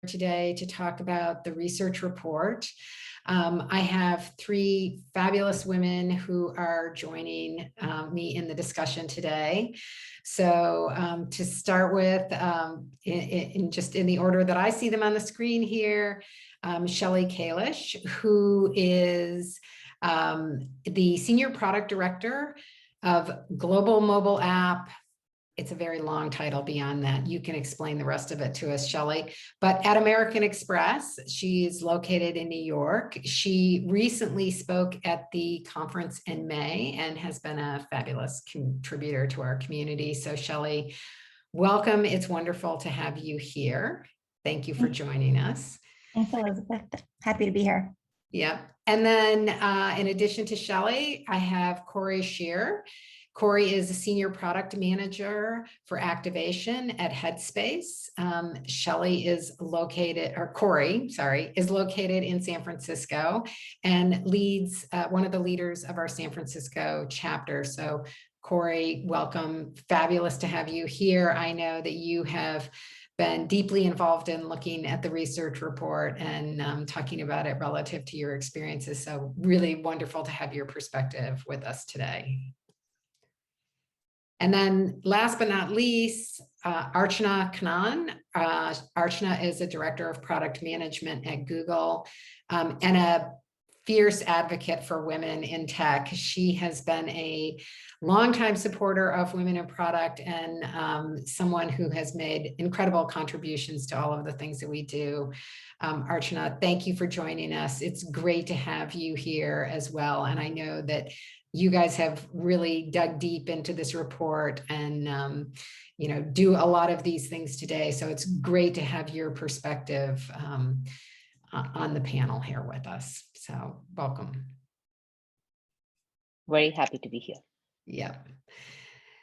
today to talk about the research report. I have three fabulous women who are joining me in the discussion today. So to start with, just in the order that I see them on the screen here, Shelly Kalish, who is the Senior Product Director of Global Mobile App. It's a very long title beyond that. You can explain the rest of it to us, Shelly. But at American Express, she's located in New York. She recently spoke at the conference in May and has been a fabulous contributor to our community. So Shelly, welcome. It's wonderful to have you here. Thank you for joining us. Thanks, Elizabeth. Happy to be here. Yeah. And then in addition to Shelly, I have Cori Shearer. Cori is a senior product manager for activation at Headspace. Shelly is located, or Cori, sorry, is located in San Francisco and leads one of the leaders of our San Francisco chapter. So Cori, welcome. Fabulous to have you here. I know that you have been deeply involved in looking at the research report and talking about it relative to your experiences. So really wonderful to have your perspective with us today. And then last but not least, Archana Kannan. Archana is a director of product management at Google and a fierce advocate for women in tech. She has been a longtime supporter of women in product and someone who has made incredible contributions to all of the things that we do. Archana, thank you for joining us. It's great to have you here as well. And I know that you guys have really dug deep into this report and do a lot of these things today. So it's great to have your perspective on the panel here with us. So welcome. Very happy to be here. Yeah.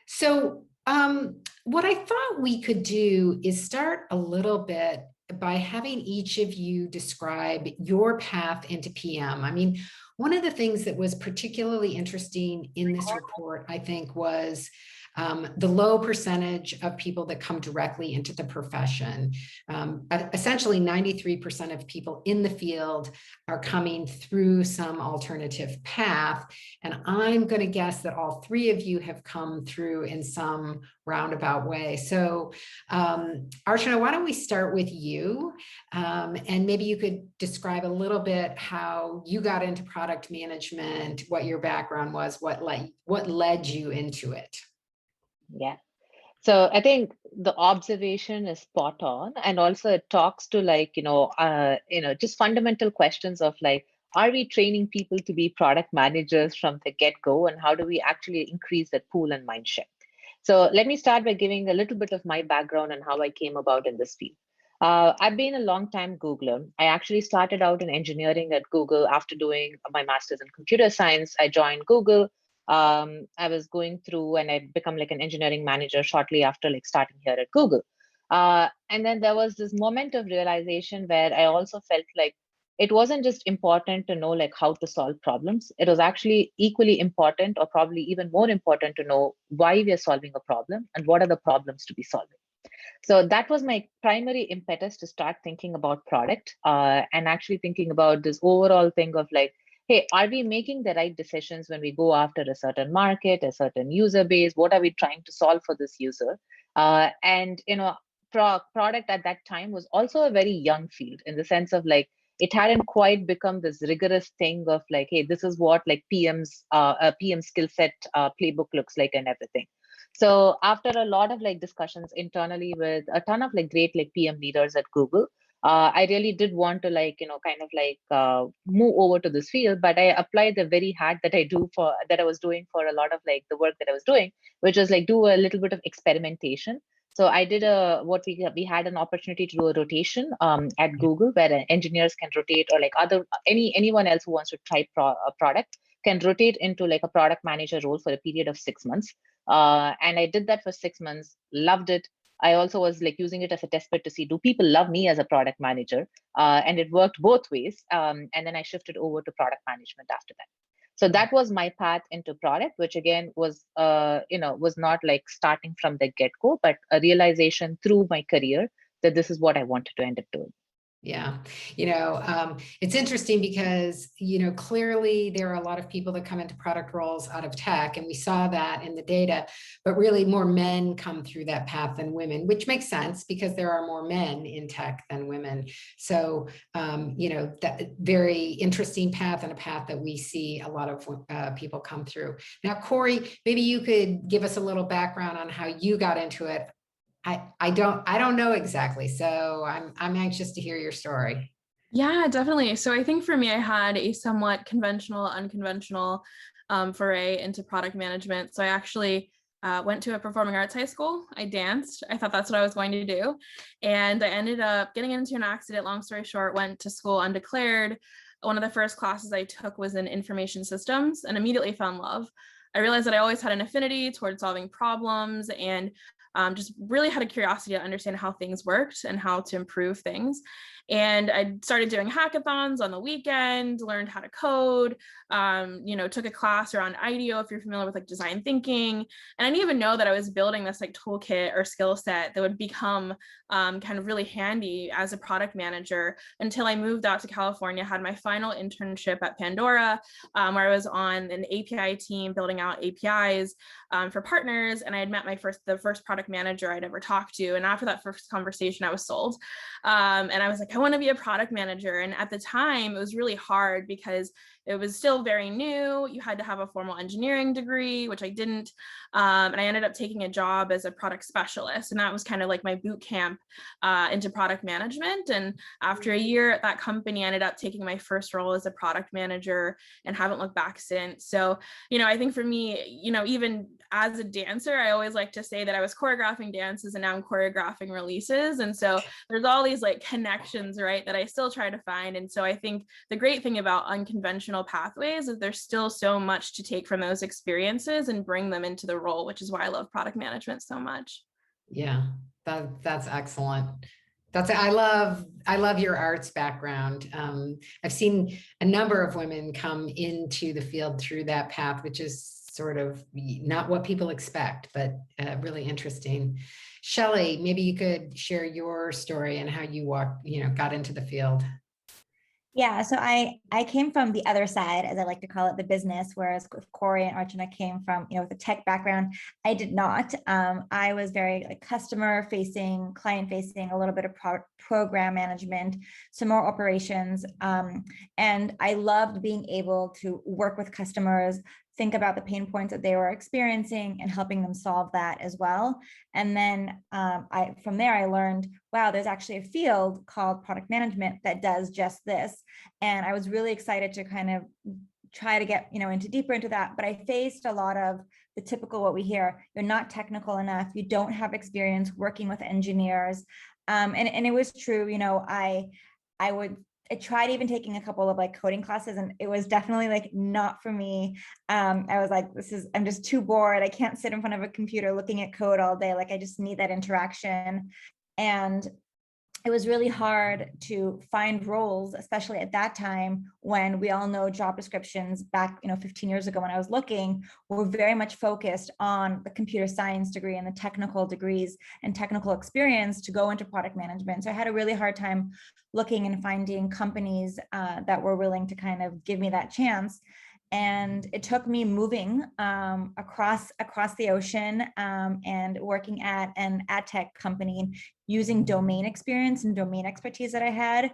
So what I thought we could do is start a little bit by having each of you describe your path into PM. I mean, one of the things that was particularly interesting in this report, I think, was the low percentage of people that come directly into the profession. Essentially 93% of people in the field are coming through some alternative path. And I'm going to guess that all three of you have come through in some roundabout way. So Archana, why don't we start with you? And maybe you could describe a little bit how you got into product management, what your background was, what led you into it. Yeah. So I think the observation is spot on, and also it talks to just fundamental questions of are we training people to be product managers from the get-go, and how do we actually increase that pool and mind share? So let me start by giving a little bit of my background and how I came about in this field. I've been a long time Googler. I actually started out in engineering at Google after doing my master's in computer science. I joined Google. I was going through and I become an engineering manager shortly after starting here at Google. And then there was this moment of realization where I also felt like it wasn't just important to know how to solve problems. It was actually equally important, or probably even more important, to know why we are solving a problem and what are the problems to be solving. So that was my primary impetus to start thinking about product and actually thinking about this overall thing of hey, are we making the right decisions when we go after a certain market, a certain user base? What are we trying to solve for this user? And product at that time was also a very young field, in the sense of it hadn't quite become this rigorous thing of hey, this is what PM's a PM skill set playbook looks like and everything. So after a lot of discussions internally with a ton of great PM leaders at Google, I really did want to move over to this field, but I applied the very hat that I was doing for a lot of the work that I was doing, which was do a little bit of experimentation. So I did we had an opportunity to do a rotation at Google, where engineers can rotate, or anyone else who wants to try a product can rotate into a product manager role for a period of 6 months. And I did that for 6 months, loved it. I also was using it as a test bed to see, do people love me as a product manager? And it worked both ways. And then I shifted over to product management after that. So that was my path into product, which again was not starting from the get-go, but a realization through my career that this is what I wanted to end up doing. Yeah, it's interesting because, clearly there are a lot of people that come into product roles out of tech, and we saw that in the data, but really more men come through that path than women, which makes sense because there are more men in tech than women. So, that very interesting path, and a path that we see a lot of people come through. Now, Cori, maybe you could give us a little background on how you got into it. I don't know exactly. So I'm anxious to hear your story. Yeah, definitely. So I think for me, I had a somewhat conventional, unconventional foray into product management. So I actually went to a performing arts high school. I danced. I thought that's what I was going to do. And I ended up getting into an accident. Long story short, went to school undeclared. One of the first classes I took was in information systems, and immediately fell in love. I realized that I always had an affinity towards solving problems, and just really had a curiosity to understand how things worked and how to improve things. And I started doing hackathons on the weekend, learned how to code, took a class around IDEO, if you're familiar with like design thinking. And I didn't even know that I was building this like toolkit or skill set that would become kind of really handy as a product manager until I moved out to California, had my final internship at Pandora, where I was on an API team building out APIs for partners. And I had met the first product manager I'd ever talked to. And after that first conversation, I was sold. And I was like, I want to be a product manager. And at the time, it was really hard because it was still very new. You had to have a formal engineering degree, which I didn't. And I ended up taking a job as a product specialist. And that was kind of like my boot camp into product management. And after a year at that company, I ended up taking my first role as a product manager and haven't looked back since. So, I think for me, even as a dancer, I always like to say that I was choreographing dances and now I'm choreographing releases. And so there's all these like connections, right, that I still try to find. And so I think the great thing about unconventional pathways is there's still so much to take from those experiences and bring them into the role, which is why I love product management so much. Yeah, that's excellent. I love your arts background. I've seen a number of women come into the field through that path, which is sort of not what people expect, but really interesting. Shelly, maybe you could share your story and how you got into the field. Yeah, so I came from the other side, as I like to call it, the business, whereas Cori and Archana came from, with a tech background. I did not. I was very like customer facing, client facing, a little bit of program management, some more operations. And I loved being able to work with customers, think about the pain points that they were experiencing and helping them solve that as well. And then from there, I learned, wow, there's actually a field called product management that does just this. And I was really excited to kind of try to get, deeper into that. But I faced a lot of the typical what we hear, you're not technical enough, you don't have experience working with engineers. And it was true, I tried even taking a couple of like coding classes, and it was definitely like not for me. I was like, I'm just too bored. I can't sit in front of a computer looking at code all day. Like I just need that interaction. And it was really hard to find roles, especially at that time when we all know job descriptions back, 15 years ago when I was looking, were very much focused on the computer science degree and the technical degrees and technical experience to go into product management. So I had a really hard time looking and finding companies that were willing to kind of give me that chance. And it took me moving across the ocean and working at an ad tech company, using domain experience and domain expertise that I had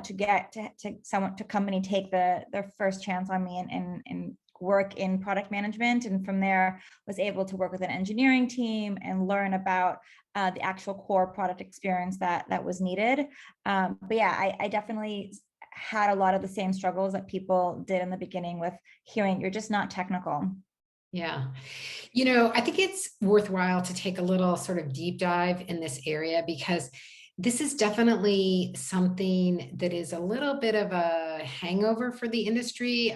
to get to company take their first chance on me and work in product management. And from there was able to work with an engineering team and learn about the actual core product experience that was needed. But yeah, I definitely had a lot of the same struggles that people did in the beginning with hearing you're just not technical. Yeah. I think it's worthwhile to take a little sort of deep dive in this area, because this is definitely something that is a little bit of a hangover for the industry.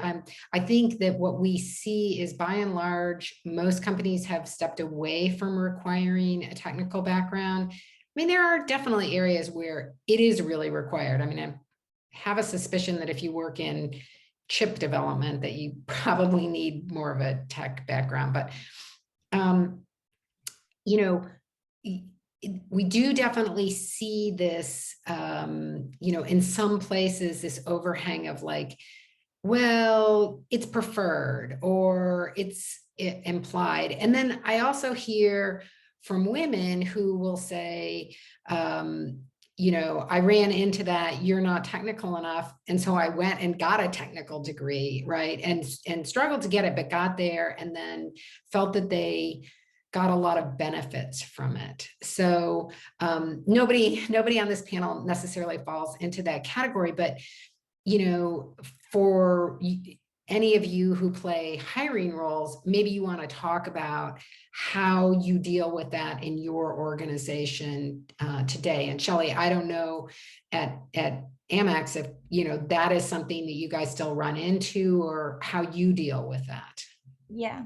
I think that what we see is, by and large, most companies have stepped away from requiring a technical background. I mean, there are definitely areas where it is really required. I mean, I have a suspicion that if you work in chip development, that you probably need more of a tech background. But we do definitely see this, in some places, this overhang of like, well, it's preferred or it's implied. And then I also hear from women who will say, I ran into that, you're not technical enough. And so I went and got a technical degree, right? And struggled to get it, but got there and then felt that they got a lot of benefits from it. So nobody on this panel necessarily falls into that category, but for any of you who play hiring roles, maybe you want to talk about how you deal with that in your organization today. And Shelly, I don't know at Amex if that is something that you guys still run into or how you deal with that. Yeah,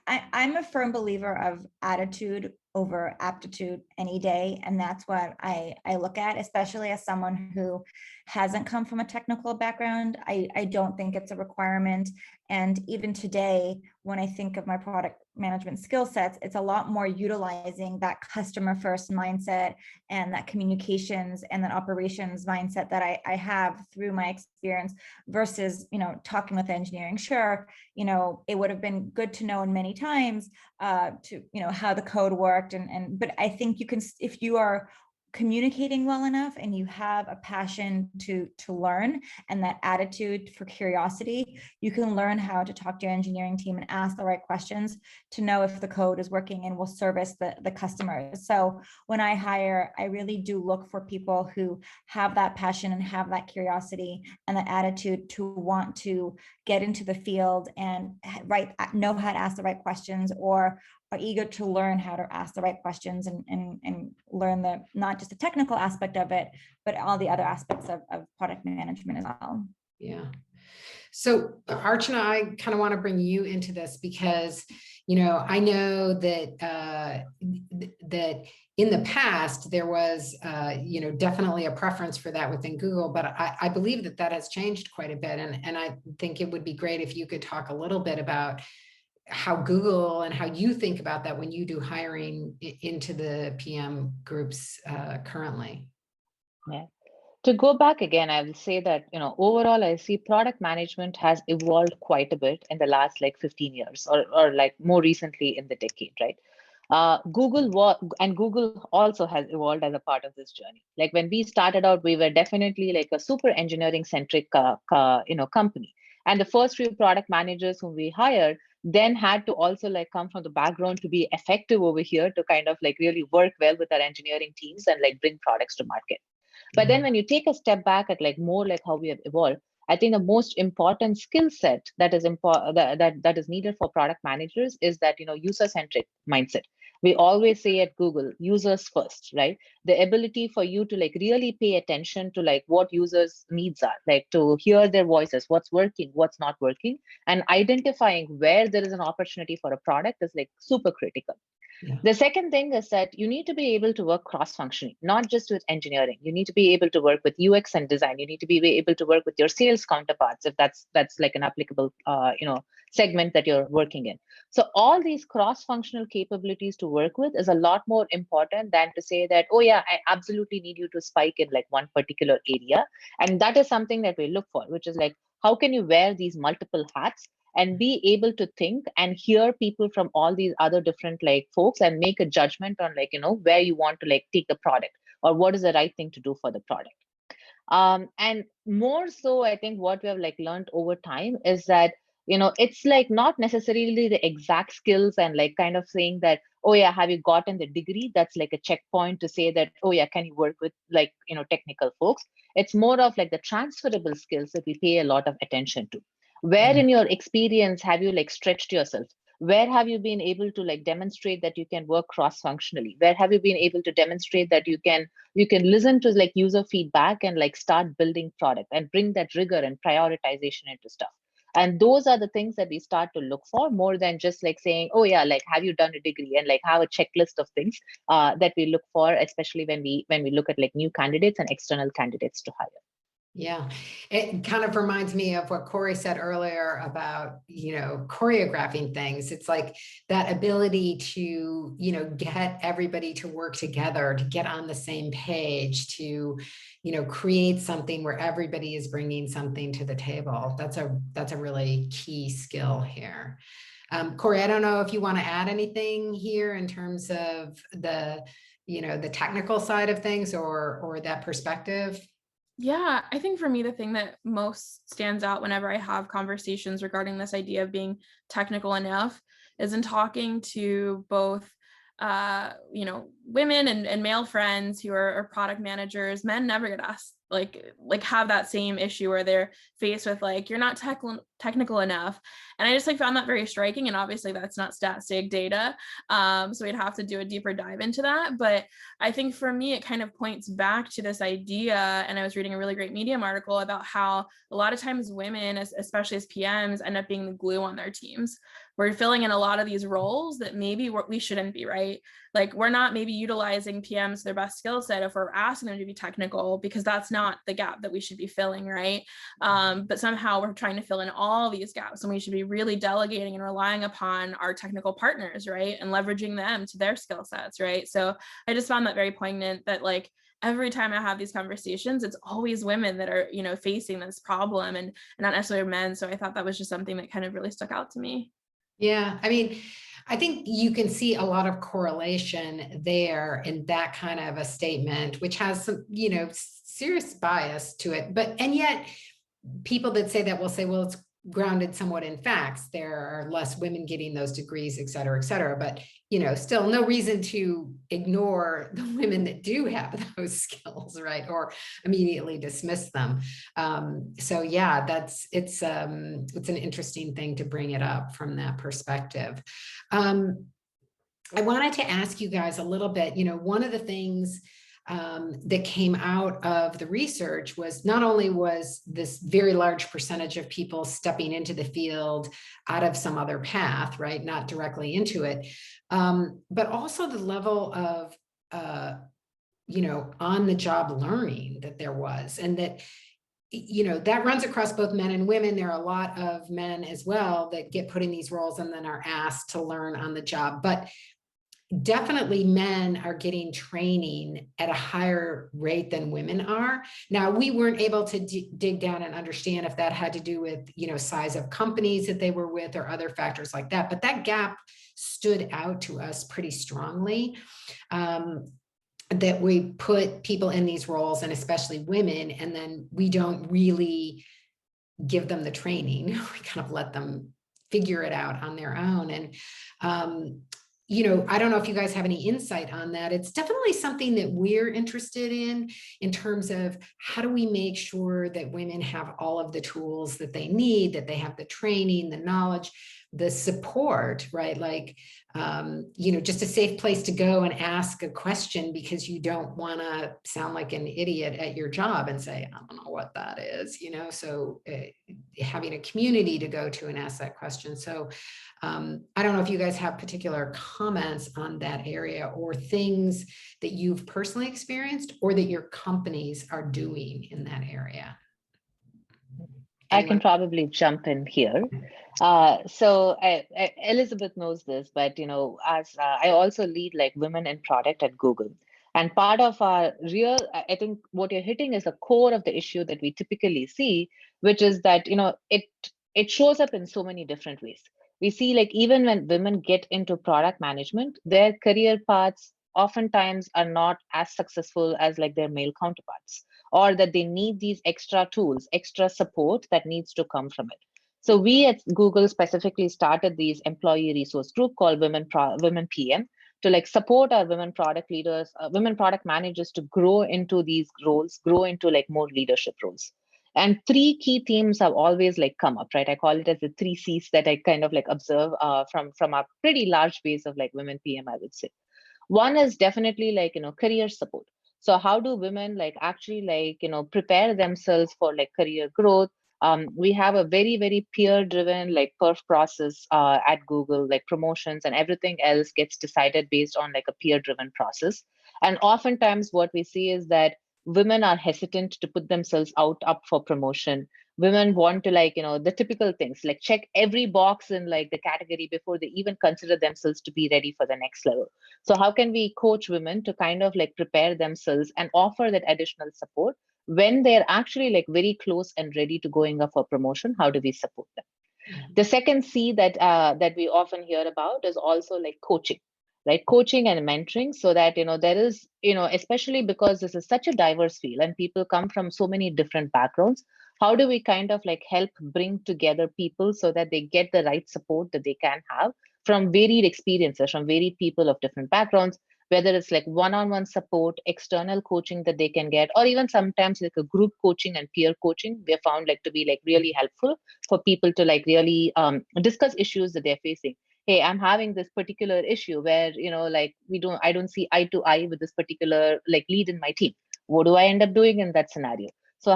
I'm a firm believer of attitude over aptitude any day. And that's what I look at, especially as someone who hasn't come from a technical background. I don't think it's a requirement. And even today, when I think of my product management skill sets, it's a lot more utilizing that customer first mindset and that communications and that operations mindset that I have through my experience versus, talking with engineering. Sure, it would have been good to know in many times to, how the code worked. But I think you can, if you are communicating well enough and you have a passion to learn and that attitude for curiosity, you can learn how to talk to your engineering team and ask the right questions to know if the code is working and will service the customers. So when I hire, I really do look for people who have that passion and have that curiosity and that attitude to want to get into the field and know how to ask the right questions, or are eager to learn how to ask the right questions and learn not just the technical aspect of it, but all the other aspects of product management as well. Yeah. So Archana, I kind of want to bring you into this because, I know that that in the past there was, definitely a preference for that within Google, but I believe that has changed quite a bit. And I think it would be great if you could talk a little bit about how Google and how you think about that when you do hiring into the PM groups currently. Yeah. To go back again, I will say that, overall, I see product management has evolved quite a bit in the last 15 years or like more recently in the decade, right? Google also has evolved as a part of this journey. Like when we started out, we were definitely like a super engineering centric, company. And the first few product managers whom we hired then had to also come from the background to be effective over here to kind of really work well with our engineering teams and bring products to market. But then when you take a step back at more how we have evolved, I think the most important skill set that is that is needed for product managers is that user-centric mindset. We always say at Google, users first, right? The ability for you to really pay attention to what users' needs are, to hear their voices, what's working, what's not working, and identifying where there is an opportunity for a product is super critical. Yeah. The second thing is that you need to be able to work cross-functionally, not just with engineering. You need to be able to work with UX and design. You need to be able to work with your sales counterparts, if that's an applicable segment that you're working in. So all these cross-functional capabilities to work with is a lot more important than to say that, oh yeah, I absolutely need you to spike in one particular area. And that is something that we look for, which is how can you wear these multiple hats and be able to think and hear people from all these other different folks and make a judgment on where you want to take the product or what is the right thing to do for the product. And more so, I think what we have learned over time is that it's not necessarily the exact skills and kind of saying that, oh yeah, have you gotten the degree? That's a checkpoint to say that, oh yeah, can you work with technical folks? It's more of the transferable skills that we pay a lot of attention to. Where in your experience have you stretched yourself? Where have you been able to demonstrate that you can work cross-functionally? Where have you been able to demonstrate that you can listen to user feedback and start building product and bring that rigor and prioritization into stuff? And those are the things that we start to look for more than just saying, oh yeah, have you done a degree, and have a checklist of things that we look for, especially when we look at new candidates and external candidates to hire. Yeah, it kind of reminds me of what Cori said earlier about, choreographing things. It's like that ability to, get everybody to work together, to get on the same page, to, create something where everybody is bringing something to the table. That's a really key skill here. Cori, I don't know if you want to add anything here in terms of the technical side of things or that perspective. Yeah, I think for me, the thing that most stands out whenever I have conversations regarding this idea of being technical enough is in talking to both, women and male friends who are product managers. Men never get asked, like have that same issue where they're faced with like, you're not technical enough. And I just found that very striking. And obviously that's not stat-sig data. So we'd have to do a deeper dive into that. But I think for me, it kind of points back to this idea. And I was reading a really great Medium article about how a lot of times women, especially as PMs, end up being the glue on their teams. We're filling in a lot of these roles that maybe we shouldn't be, right? Like we're not maybe utilizing PMs to their best skill set if we're asking them to be technical, because that's not the gap that we should be filling, right? But somehow we're trying to fill in all these gaps, and we should be really delegating and relying upon our technical partners, right? And leveraging them to their skill sets, right? So I just found that very poignant that like every time I have these conversations, it's always women that are, facing this problem and not necessarily men. So I thought that was just something that kind of really stuck out to me. Yeah, I mean, I think you can see a lot of correlation there in that kind of a statement, which has some, serious bias to it. And yet people that say that will say, well, it's grounded somewhat in facts. There are less women getting those degrees, et cetera, et cetera. But, still no reason to ignore the women that do have those skills, right? Or immediately dismiss them. So yeah, it's an interesting thing to bring it up from that perspective. I wanted to ask you guys a little bit, one of the things that came out of the research was not only was this very large percentage of people stepping into the field out of some other path, right, not directly into it, but also the level of, on-the-job learning that there was, and that, that runs across both men and women. There are a lot of men as well that get put in these roles and then are asked to learn on the job, but definitely men are getting training at a higher rate than women are. Now, we weren't able to dig down and understand if that had to do with, size of companies that they were with or other factors like that, but that gap stood out to us pretty strongly. That we put people in these roles, and especially women, and then we don't really give them the training. We kind of let them figure it out on their own. And I don't know if you guys have any insight on that. It's definitely something that we're interested in terms of how do we make sure that women have all of the tools that they need, that they have the training, the knowledge, the support, right? Like, just a safe place to go and ask a question because you don't want to sound like an idiot at your job and say, I don't know what that is, so having a community to go to and ask that question. So I don't know if you guys have particular comments on that area or things that you've personally experienced or that your companies are doing in that area. I can probably jump in here. So Elizabeth knows this, but as I also lead like women in product at Google. And part of our I think what you're hitting is the core of the issue that we typically see, which is that it shows up in so many different ways. We see like even when women get into product management, their career paths oftentimes are not as successful as like their male counterparts, or that they need these extra tools, extra support that needs to come from it. So we at Google specifically started these employee resource group called Women PM to like support our women product leaders, women product managers to grow into these roles, grow into like more leadership roles. And three key themes have always like come up, right? I call it as the 3 C's that I kind of like observe from our pretty large base of like women PM, I would say. One is definitely like, career support. So how do women like actually like, prepare themselves for like career growth? We have a very, very peer-driven like perf process at Google, like promotions and everything else gets decided based on like a peer-driven process. And oftentimes what we see is that women are hesitant to put themselves up for promotion. Women want to the typical things like check every box in like the category before they even consider themselves to be ready for the next level. So how can we coach women to kind of like prepare themselves and offer that additional support when they're actually like very close and ready to going up for promotion? How do we support them? The second C that we often hear about is also like coaching, right? Coaching and mentoring, so that there is especially because this is such a diverse field and people come from so many different backgrounds. How do we kind of like help bring together people so that they get the right support that they can have from varied experiences, from varied people of different backgrounds, whether it's like one-on-one support, external coaching that they can get, or even sometimes like a group coaching and peer coaching, we have found like to be like really helpful for people to like really discuss issues that they're facing. Hey, I'm having this particular issue where like I don't see eye to eye with this particular like lead in my team. What do I end up doing in that scenario? So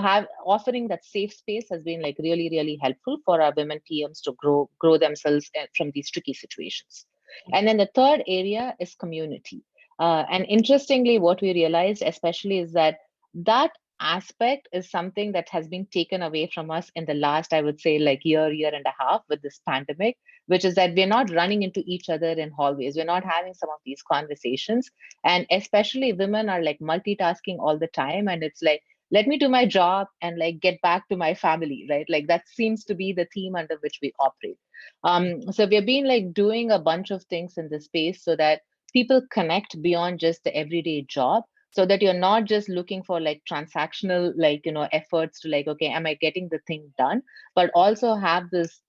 offering that safe space has been like really, really helpful for our women PMs to grow themselves from these tricky situations. And then the third area is community. And interestingly, what we realized especially is that aspect is something that has been taken away from us in the last, I would say, like year and a half with this pandemic, which is that we're not running into each other in hallways. We're not having some of these conversations. And especially women are like multitasking all the time. And it's like, let me do my job and like get back to my family, right? Like that seems to be the theme under which we operate. So we've been like doing a bunch of things in this space so that people connect beyond just the everyday job, so that you're not just looking for like transactional efforts to like, okay, am I getting the thing done, but also have this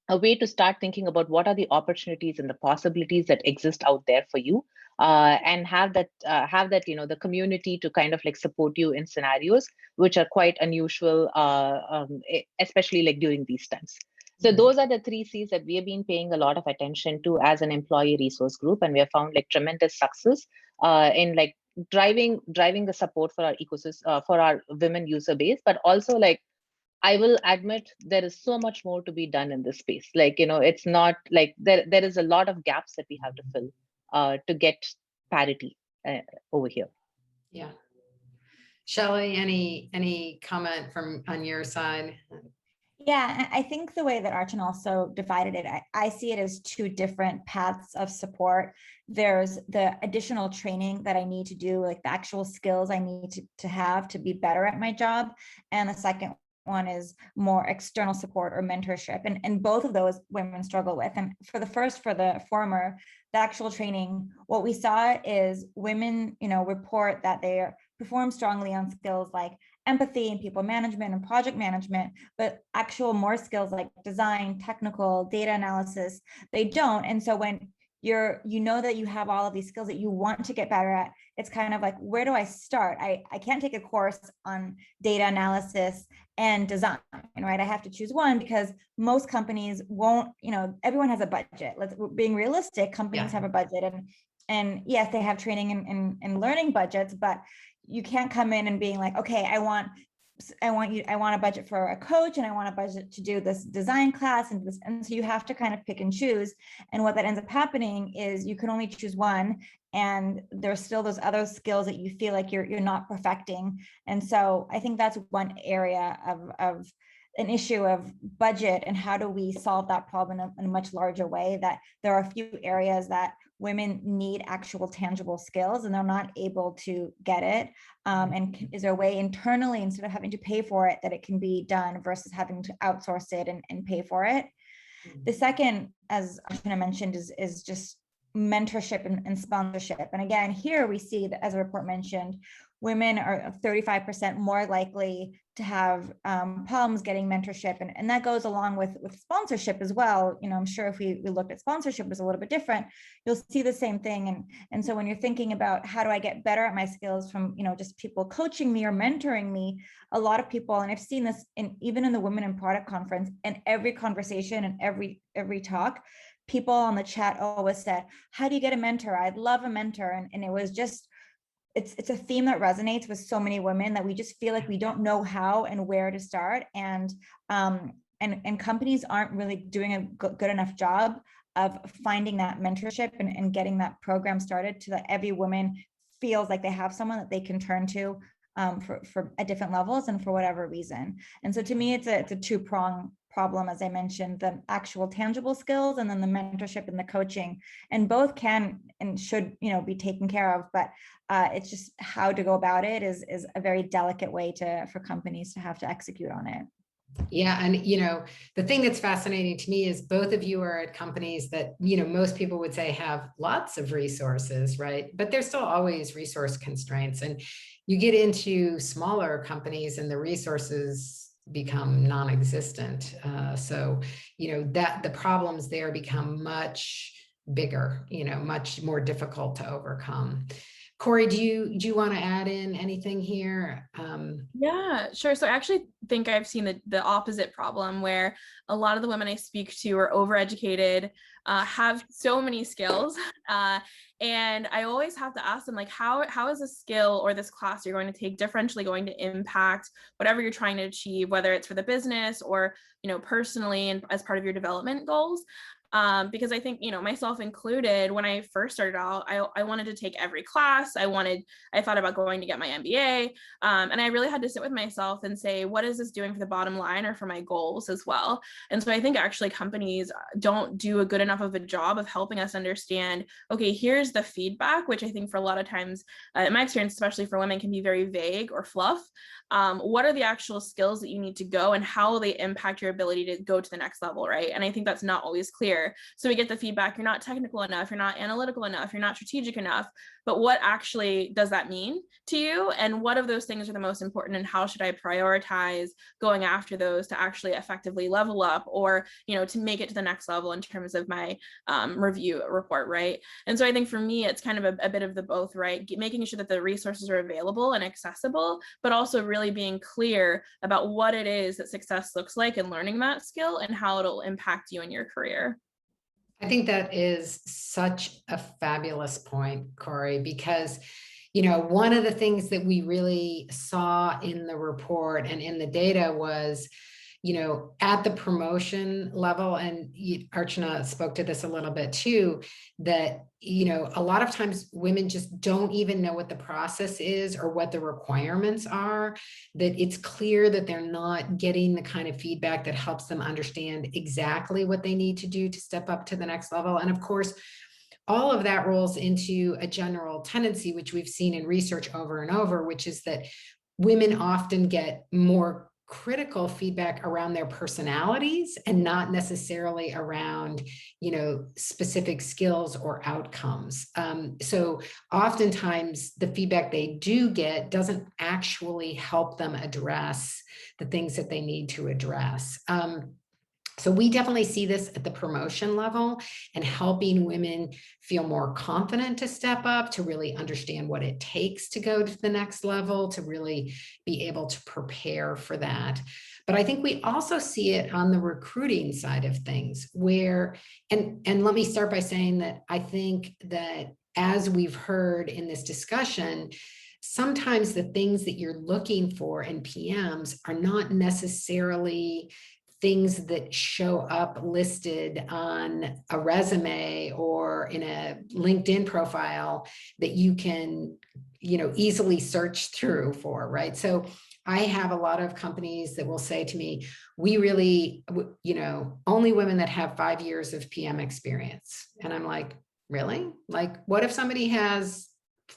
a way to start thinking about what are the opportunities and the possibilities that exist out there for you, and have that the community to kind of like support you in scenarios which are quite unusual, especially like during these times. So those are the 3 C's that we have been paying a lot of attention to as an employee resource group, and we have found like tremendous success in like driving the support for our ecosystem, for our women user base. But also, like, I will admit there is so much more to be done in this space. Like, it's not like there is a lot of gaps that we have to fill to get parity over here. Yeah. Shelly, any comment from on your side? Yeah, I think the way that Archana also divided it, I see it as 2 different paths of support. There's the additional training that I need to do, like the actual skills I need to have to be better at my job. And the second one is more external support or mentorship. And both of those women struggle with. And for the former, the actual training, what we saw is women, report that they perform strongly on skills like empathy and people management and project management, but actual more skills like design, technical, data analysis, they don't. And so when that you have all of these skills that you want to get better at, it's kind of like, where do I start? I can't take a course on data analysis and design, right? I have to choose one because most companies won't, everyone has a budget. Being realistic, companies have a budget, and yes, they have training and learning budgets, but you can't come in and being like, okay, I want a budget for a coach and I want a budget to do this design class and so you have to kind of pick and choose. And what that ends up happening is you can only choose one, and there's still those other skills that you feel like you're not perfecting. And so I think that's one area of an issue of budget, and how do we solve that problem in a much larger way, that there are a few areas that women need actual tangible skills and they're not able to get it. And is there a way internally, instead of having to pay for it, that it can be done versus having to outsource it and pay for it? The second, as Archana mentioned, is just mentorship and sponsorship. And again, here we see that, as a report mentioned, women are 35% more likely to have problems getting mentorship. And that goes along with sponsorship as well. I'm sure if we looked at sponsorship as a little bit different, you'll see the same thing. And so when you're thinking about how do I get better at my skills from, just people coaching me or mentoring me, a lot of people, and I've seen this even in the Women in Product Conference, and every conversation and every talk, people on the chat always said, how do you get a mentor? I'd love a mentor. And it was just, it's a theme that resonates with so many women, that we just feel like we don't know how and where to start. And companies aren't really doing a good enough job of finding that mentorship and getting that program started, so that every woman feels like they have someone that they can turn to for at different levels and for whatever reason. And so to me, it's a two-prong problem, as I mentioned, the actual tangible skills and then the mentorship and the coaching, and both can and should, be taken care of. But it's just how to go about it is a very delicate way for companies to have to execute on it. Yeah. And, the thing that's fascinating to me is both of you are at companies that, most people would say have lots of resources, right? But there's still always resource constraints. And you get into smaller companies and the resources become non-existent. So, that the problems there become much bigger, much more difficult to overcome. Cori, do you want to add in anything here? Yeah, sure. So I actually think I've seen the opposite problem, where a lot of the women I speak to are overeducated, have so many skills, and I always have to ask them, like, how is a skill or this class you're going to take differentially going to impact whatever you're trying to achieve, whether it's for the business or personally and as part of your development goals. Because I think, myself included, when I first started out, I wanted to take every class. I thought about going to get my MBA. And I really had to sit with myself and say, what is this doing for the bottom line or for my goals as well? And so I think actually companies don't do a good enough of a job of helping us understand, okay, here's the feedback, which I think for a lot of times, in my experience, especially for women, can be very vague or fluff. What are the actual skills that you need to go, and how will they impact your ability to go to the next level, right? And I think that's not always clear. So we get the feedback, you're not technical enough, you're not analytical enough, you're not strategic enough, but what actually does that mean to you? And what of those things are the most important, and how should I prioritize going after those to actually effectively level up, or, to make it to the next level in terms of my review report, right? And so I think for me, it's kind of a bit of the both, right? Making sure that the resources are available and accessible, but also really being clear about what it is that success looks like in learning that skill and how it'll impact you in your career. I think that is such a fabulous point, Cori, because, one of the things that we really saw in the report and in the data was, at the promotion level, and Archana spoke to this a little bit too, that, a lot of times women just don't even know what the process is or what the requirements are, that it's clear that they're not getting the kind of feedback that helps them understand exactly what they need to do to step up to the next level. And of course, all of that rolls into a general tendency, which we've seen in research over and over, which is that women often get more critical feedback around their personalities and not necessarily around, specific skills or outcomes. So oftentimes the feedback they do get doesn't actually help them address the things that they need to address. So we definitely see this at the promotion level, and helping women feel more confident to step up, to really understand what it takes to go to the next level, to really be able to prepare for that. But I think we also see it on the recruiting side of things, where, and let me start by saying that I think that, as we've heard in this discussion, sometimes the things that you're looking for in PMs are not necessarily things that show up listed on a resume or in a LinkedIn profile that you can, easily search through for, right? So I have a lot of companies that will say to me, we really, only women that have 5 years of PM experience. And I'm like, really? Like, what if somebody has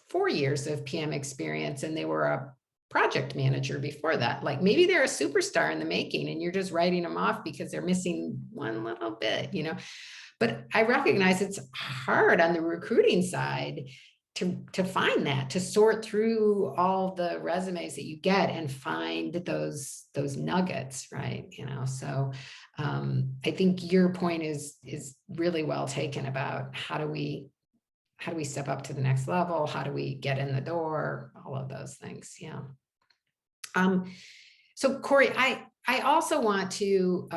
4 years of PM experience and they were a project manager before that? Like, maybe they're a superstar in the making and you're just writing them off because they're missing one little bit, But I recognize it's hard on the recruiting side to find that, to sort through all the resumes that you get and find those nuggets, right? So I think your point is really well taken about how do we step up to the next level? How do we get in the door? All of those things. Yeah. So Cori, I also want to,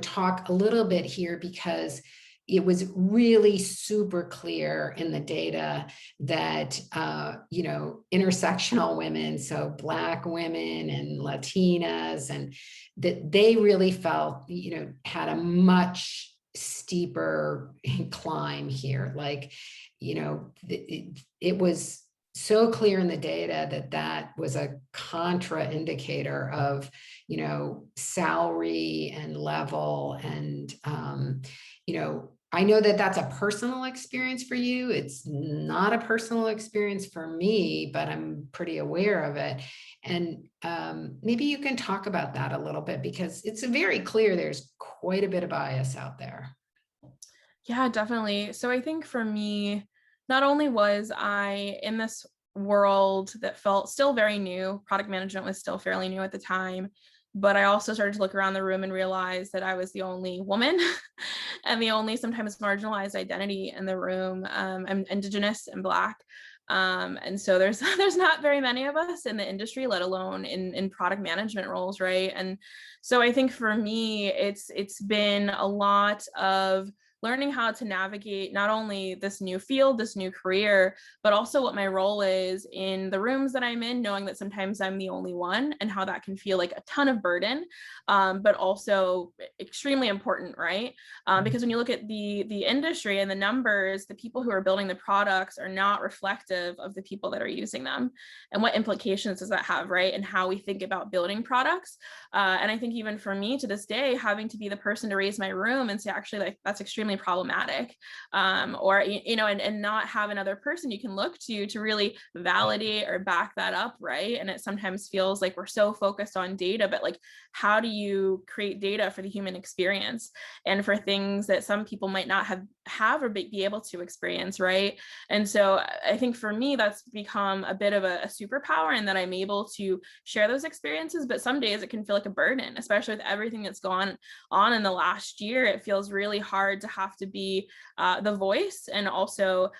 talk a little bit here, because it was really super clear in the data that, intersectional women, so Black women and Latinas, and that they really felt, had a much steeper climb here. Like, it was so clear in the data that that was a contra indicator of, you know, salary and level. And, you know, I know that that's a personal experience for you. It's not a personal experience for me, but I'm pretty aware of it. And maybe you can talk about that a little bit, because it's very clear there's quite a bit of bias out there. Yeah, definitely. So I think for me, not only was I in this world that felt still very new, product management was still fairly new at the time, but I also started to look around the room and realize that I was the only woman and the only sometimes marginalized identity in the room. I'm Indigenous and Black. And so there's not very many of us in the industry, let alone in product management roles, right? And so I think for me, it's been a lot of learning how to navigate not only this new field, this new career, but also what my role is in the rooms that I'm in, knowing that sometimes I'm the only one, and how that can feel like a ton of burden, but also extremely important, right? Because when you look at the industry and the numbers, the people who are building the products are not reflective of the people that are using them. And what implications does that have, right? And how we think about building products. And I think even for me to this day, having to be the person to raise my room and say, actually, like, that's extremely problematic, or, you know, and not have another person you can look to really validate or back that up, right? And it sometimes feels like we're so focused on data, but like, how do you create data for the human experience and for things that some people might not have or be able to experience, right? And so I think for me, that's become a bit of a superpower, in that I'm able to share those experiences, but some days it can feel like a burden, especially with everything that's gone on in the last year. It feels really hard to have to be the voice, and also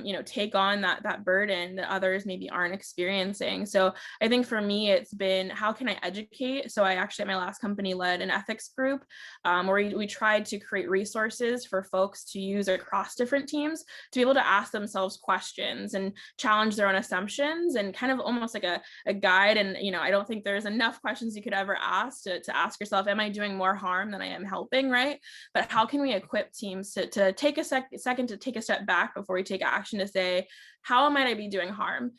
you know, take on that burden that others maybe aren't experiencing. So I think for me, it's been, how can I educate? So I actually at my last company led an ethics group where we tried to create resources for folks to use across different teams to be able to ask themselves questions and challenge their own assumptions, and kind of almost like a guide. And, you know, I don't think there's enough questions you could ever ask to ask yourself, am I doing more harm than I am helping, right? But how can we equip teams to take a second to take a step back before we take action, to say, how might I be doing harm,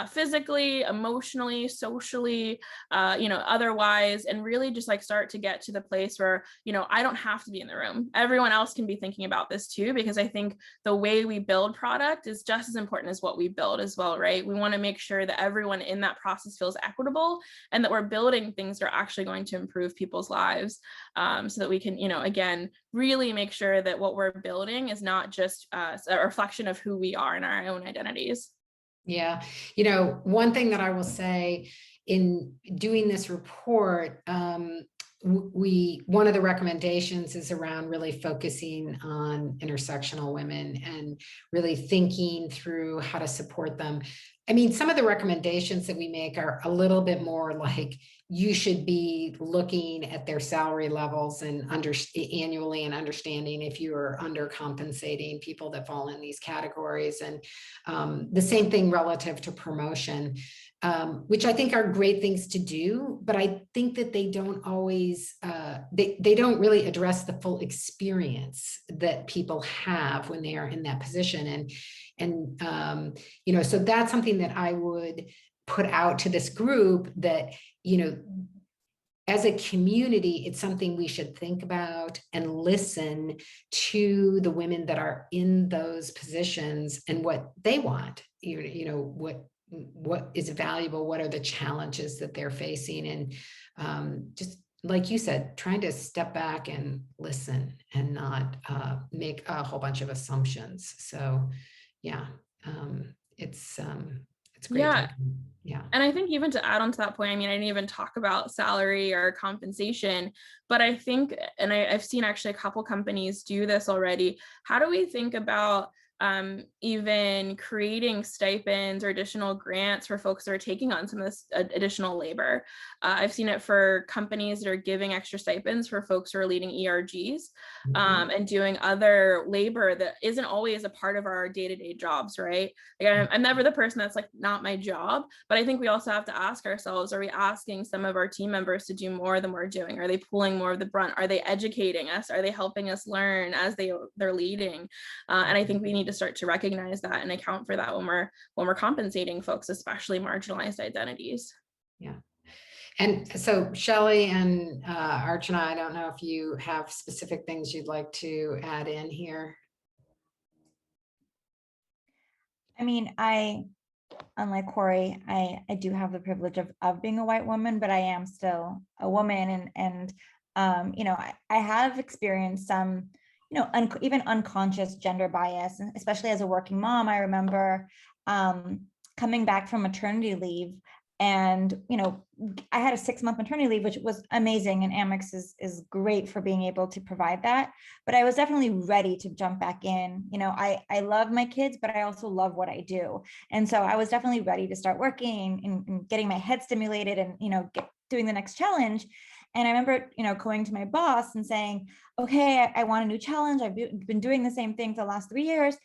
physically, emotionally, socially, you know, otherwise, and really just like start to get to the place where, you know, I don't have to be in the room. Everyone else can be thinking about this too, because I think the way we build product is just as important as what we build as well, right? We want to make sure that everyone in that process feels equitable, and that we're building things that are actually going to improve people's lives, so that we can, you know, again, really make sure that what we're building is not just a reflection of who we are in our own identities. Yeah. You know, one thing that I will say in doing this report, one of the recommendations is around really focusing on intersectional women and really thinking through how to support them. I mean, some of the recommendations that we make are a little bit more like, you should be looking at their salary levels and annually, and understanding if you are undercompensating people that fall in these categories. And the same thing relative to promotion, which I think are great things to do, but I think that they don't always, they don't really address the full experience that people have when they are in that position. And you know, so that's something that I would put out to this group, that, you know, as a community, it's something we should think about and listen to the women that are in those positions and what they want, you know, what is valuable, what are the challenges that they're facing, and just like you said, trying to step back and listen and not make a whole bunch of assumptions. So yeah, it's great. Yeah. Yeah. And I think even to add on to that point, I mean, I didn't even talk about salary or compensation, but I think, and I've seen actually a couple companies do this already. How do we think about even creating stipends or additional grants for folks that are taking on some of this additional labor? I've seen it for companies that are giving extra stipends for folks who are leading ERGs and doing other labor that isn't always a part of our day-to-day jobs, right? Like, I'm never the person that's like, not my job, but I think we also have to ask ourselves, are we asking some of our team members to do more than we're doing? Are they pulling more of the brunt? Are they educating us? Are they helping us learn as they're leading? And I think we need to start to recognize that and account for that when we're compensating folks, especially marginalized identities. Yeah. And so Shelly and Archana, I don't know if you have specific things you'd like to add in here. I mean, unlike Cori, I do have the privilege of being a white woman, but I am still a woman, and you know, I have experienced some, you know, even unconscious gender bias, and especially as a working mom. I remember coming back from maternity leave, and you know, I had a 6-month maternity leave, which was amazing, and Amex is great for being able to provide that. But I was definitely ready to jump back in. You know, I love my kids, but I also love what I do. And so I was definitely ready to start working and getting my head stimulated and, you know, doing the next challenge. And I remember, you know, going to my boss and saying, okay, I want a new challenge. I've been doing the same thing for the last 3 years.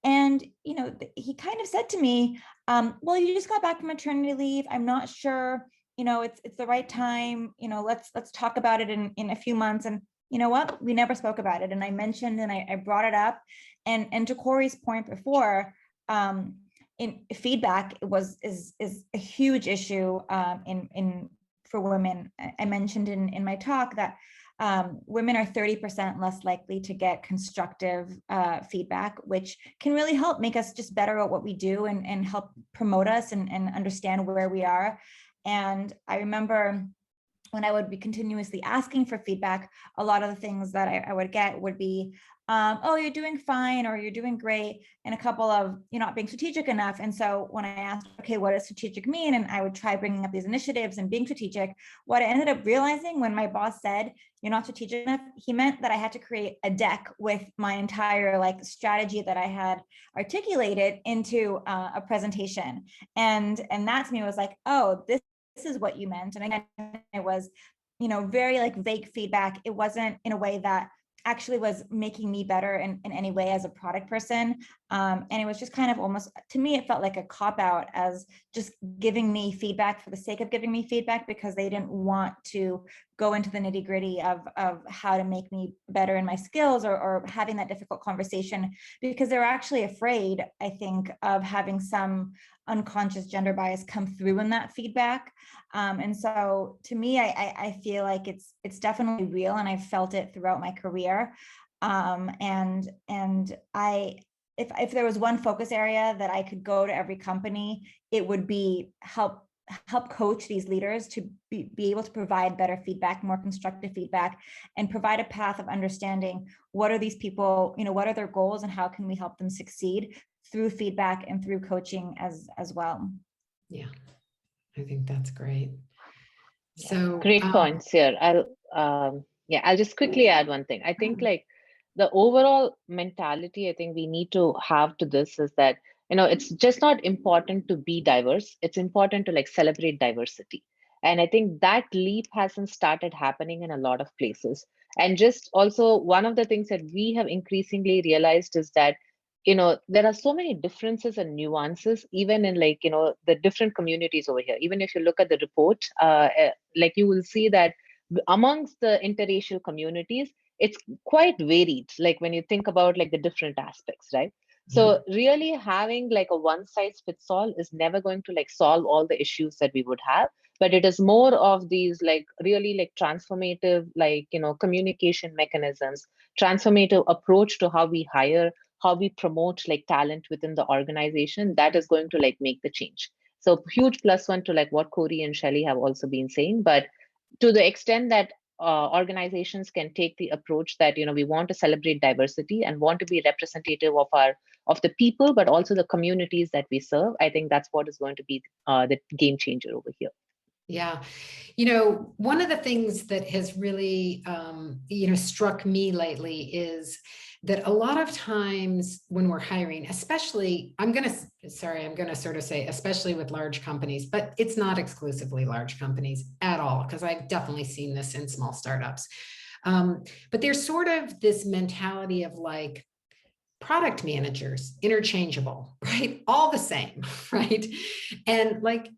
And, you know, he kind of said to me, well, you just got back from maternity leave. I'm not sure, you know, it's the right time, you know, let's talk about it in a few months. And you know what, we never spoke about it. And I mentioned, and I brought it up, and to Cori's point before, in feedback is a huge issue in for women. I mentioned in my talk that women are 30% less likely to get constructive feedback, which can really help make us just better at what we do and help promote us and understand where we are. And I remember when I would be continuously asking for feedback, a lot of the things that I would get would be, oh, you're doing fine, or you're doing great, and a couple of, you're not being strategic enough. And so when I asked, okay, what does strategic mean? And I would try bringing up these initiatives and being strategic. What I ended up realizing when my boss said, you're not strategic enough, he meant that I had to create a deck with my entire like strategy that I had articulated into a presentation. And that to me was like, oh, this is what you meant. And again, it was, you know, very like vague feedback. It wasn't in a way that actually was making me better in any way as a product person. And it was just kind of almost, to me, it felt like a cop-out as just giving me feedback for the sake of giving me feedback, because they didn't want to go into the nitty-gritty of how to make me better in my skills, or having that difficult conversation, because they're actually afraid, I think, of having some unconscious gender bias come through in that feedback. And so to me, I feel like it's definitely real, and I've felt it throughout my career. And if there was one focus area that I could go to every company, it would be help coach these leaders to be able to provide better feedback, more constructive feedback, and provide a path of understanding what are these people, you know, what are their goals, and how can we help them succeed through feedback and through coaching as well. Yeah, I think that's great. Yeah, So great points here. I'll just quickly add one thing. I think like the overall mentality I think we need to have to this is that, you know, it's just not important to be diverse. It's important to like celebrate diversity. And I think that leap hasn't started happening in a lot of places. And just also one of the things that we have increasingly realized is that, you know, there are so many differences and nuances, even in like, you know, the different communities over here. Even if you look at the report, like you will see that amongst the interracial communities, it's quite varied. Like when you think about like the different aspects, right? So really having like a one size fits all is never going to like solve all the issues that we would have, but it is more of these like really like transformative, like, you know, communication mechanisms, transformative approach to how we hire, how we promote like talent within the organization, that is going to like make the change. So huge plus one to like what Cori and Shelly have also been saying, but to the extent that organizations can take the approach that, you know, we want to celebrate diversity and want to be representative of the people, but also the communities that we serve, I think that's what is going to be the game changer over here. Yeah. You know, one of the things that has really, you know, struck me lately is that a lot of times when we're hiring, especially, I'm going to sort of say, especially with large companies, but it's not exclusively large companies at all, because I've definitely seen this in small startups. But there's sort of this mentality of like, product managers, interchangeable, right? All the same, right? And like,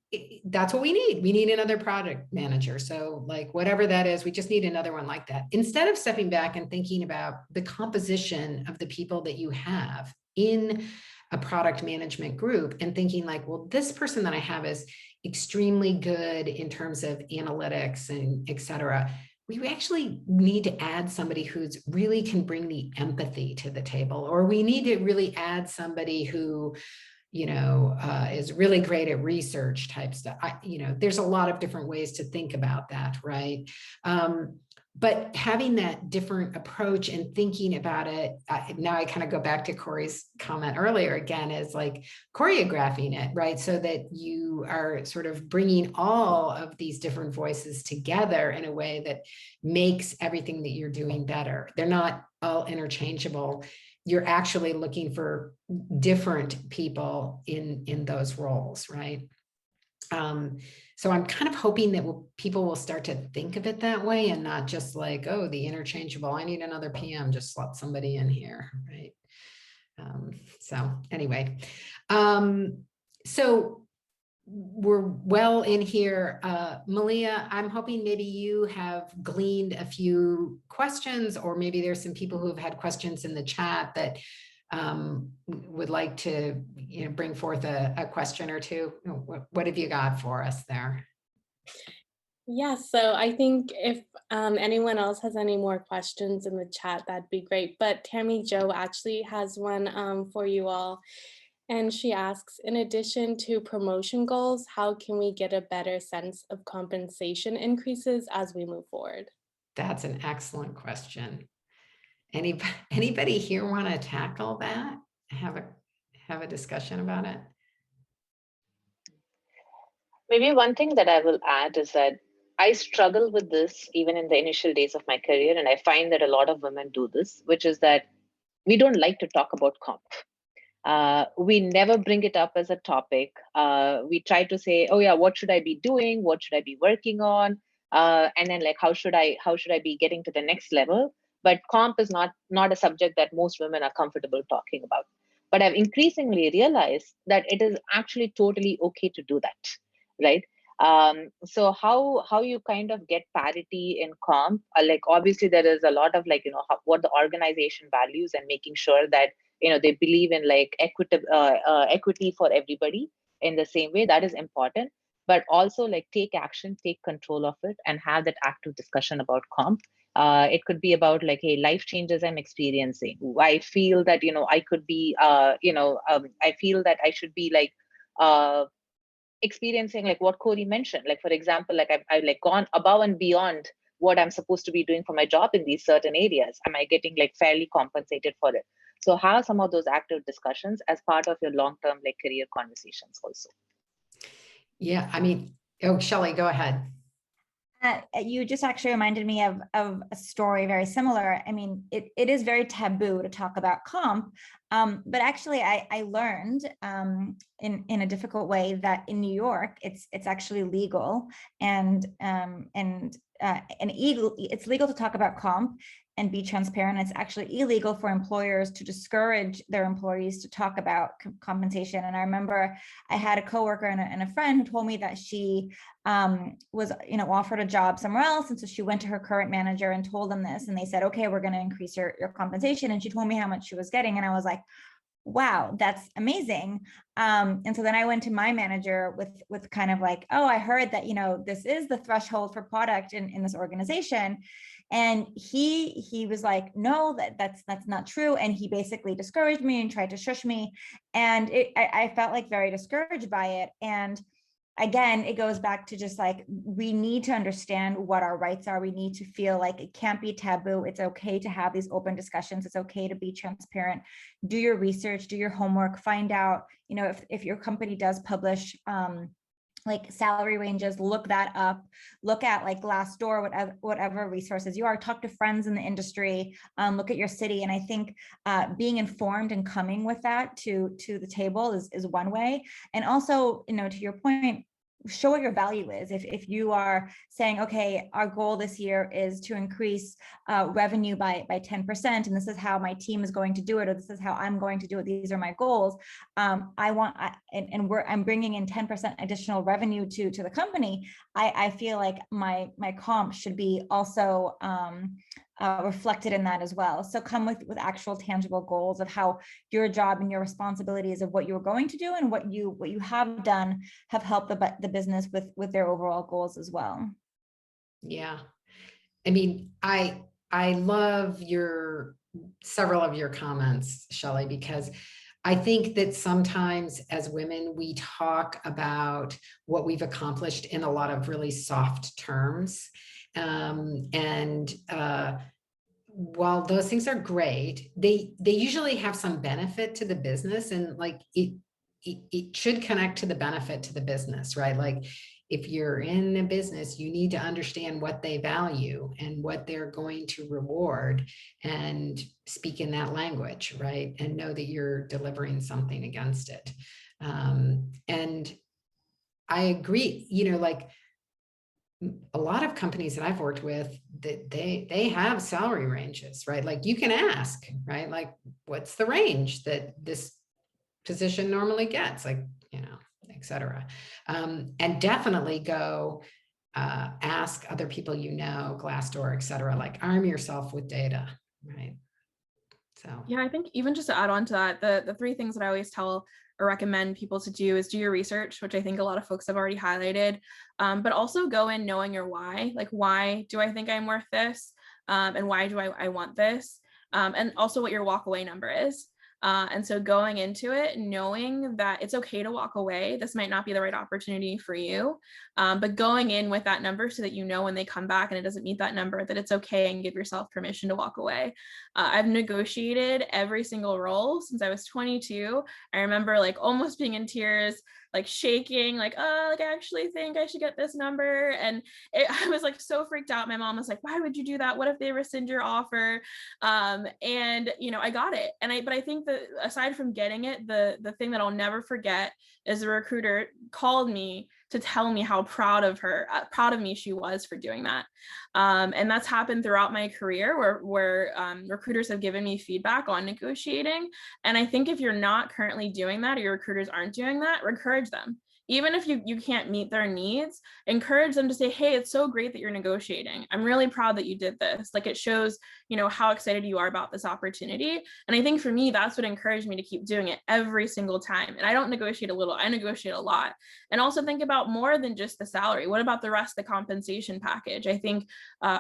that's what we need. We need another product manager. So like, whatever that is, we just need another one like that. Instead of stepping back and thinking about the composition of the people that you have in a product management group and thinking like, well, this person that I have is extremely good in terms of analytics and et cetera. We actually need to add somebody who's really can bring the empathy to the table, or we need to really add somebody who, you know, is really great at research type stuff. You know, there's a lot of different ways to think about that, right? But having that different approach and thinking about it, now I kind of go back to Cori's comment earlier again, is like choreographing it, right? So that you are sort of bringing all of these different voices together in a way that makes everything that you're doing better. They're not all interchangeable. You're actually looking for different people in those roles, right? So I'm kind of hoping that people will start to think of it that way and not just like, oh, the interchangeable, I need another PM, just slot somebody in here, right? So anyway, so we're well in here. Malia, I'm hoping maybe you have gleaned a few questions, or maybe there's some people who have had questions in the chat that would like to, you know, bring forth a question or two. What have you got for us there? Yeah, so I think if anyone else has any more questions in the chat, that'd be great. But Tammy Jo actually has one for you all. And she asks, in addition to promotion goals, how can we get a better sense of compensation increases as we move forward? That's an excellent question. Anybody here want to tackle that? Have a discussion about it? Maybe one thing that I will add is that I struggle with this even in the initial days of my career, and I find that a lot of women do this, which is that we don't like to talk about comp. We never bring it up as a topic. We try to say, oh yeah, what should I be doing? What should I be working on? And then like, how should I be getting to the next level? But comp is not a subject that most women are comfortable talking about. But I've increasingly realized that it is actually totally okay to do that, right? So how you kind of get parity in comp, like obviously there is a lot of like, you know, what the organization values and making sure that, you know, they believe in like equity for everybody in the same way. That is important, but also like take action, take control of it, and have that active discussion about comp. It could be about like, hey, life changes I'm experiencing. I feel that, you know, I could be, I feel that I should be like experiencing like what Cori mentioned. Like, for example, like I've like gone above and beyond what I'm supposed to be doing for my job in these certain areas. Am I getting like fairly compensated for it? So have some of those active discussions as part of your long-term like career conversations also. Yeah, I mean, oh, Shelly, go ahead. You just actually reminded me of a story very similar. I mean, it is very taboo to talk about comp, but actually I learned in a difficult way that in New York, it's actually legal and it's legal to talk about comp and be transparent. It's actually illegal for employers to discourage their employees to talk about compensation. And I remember I had a coworker and a friend who told me that she was, you know, offered a job somewhere else. And so she went to her current manager and told them this, and they said, okay, we're going to increase your compensation. And she told me how much she was getting. And I was like, wow, that's amazing. And so then I went to my manager with kind of like, oh, I heard that, you know, this is the threshold for product in this organization. And he was like, no, that's not true. And he basically discouraged me and tried to shush me. And I felt like very discouraged by it. And again, it goes back to just like, we need to understand what our rights are. We need to feel like it can't be taboo. It's okay to have these open discussions. It's okay to be transparent. Do your research, do your homework, find out, you know, if your company does publish like salary ranges, look that up, look at like Glassdoor, whatever resources you are, talk to friends in the industry, look at your city. And I think being informed and coming with that to the table is one way. And also, you know, to your point, show what your value is. If you are saying, okay, our goal this year is to increase revenue by 10%, and this is how my team is going to do it, or this is how I'm going to do it, these are my goals. I'm bringing in 10% additional revenue to the company. I feel like my comp should be also reflected in that as well. So come with actual tangible goals of how your job and your responsibilities of what you're going to do and what you have done have helped the business with their overall goals as well. Yeah. I mean, I love several of your comments, Shelley, because I think that sometimes as women, we talk about what we've accomplished in a lot of really soft terms. While those things are great, they usually have some benefit to the business, and like it should connect to the benefit to the business, right? Like if you're in a business, you need to understand what they value and what they're going to reward and speak in that language, right? And know that you're delivering something against it. And I agree, like a lot of companies that I've worked with, that they have salary ranges, right? Like you can ask, right? Like, what's the range that this position normally gets? Like, et cetera. And definitely go ask other people, Glassdoor, et cetera, like arm yourself with data, right? So yeah, I think even just to add on to that, the three things that I always tell or recommend people to do is do your research, which I think a lot of folks have already highlighted, but also go in knowing your why. Like, why do I think I'm worth this? And why do I want this? And also what your walk away number is. And so going into it, knowing that it's okay to walk away, this might not be the right opportunity for you, but going in with that number so that when they come back and it doesn't meet that number, that it's okay, and give yourself permission to walk away. I've negotiated every single role since I was 22. I remember like almost being in tears, like shaking, like, oh, like I actually think I should get this number. And I was like so freaked out. My mom was like, why would you do that? What if they rescind your offer? And I got it. But I think that aside from getting it, the thing that I'll never forget is the recruiter called me to tell me how proud of me she was for doing that. And that's happened throughout my career where recruiters have given me feedback on negotiating. And I think if you're not currently doing that, or your recruiters aren't doing that, encourage them. Even if you can't meet their needs, encourage them to say, hey, it's so great that you're negotiating. I'm really proud that you did this. Like, it shows, how excited you are about this opportunity. And I think for me, that's what encouraged me to keep doing it every single time. And I don't negotiate a little, I negotiate a lot. And also think about more than just the salary. What about the rest of the compensation package? I think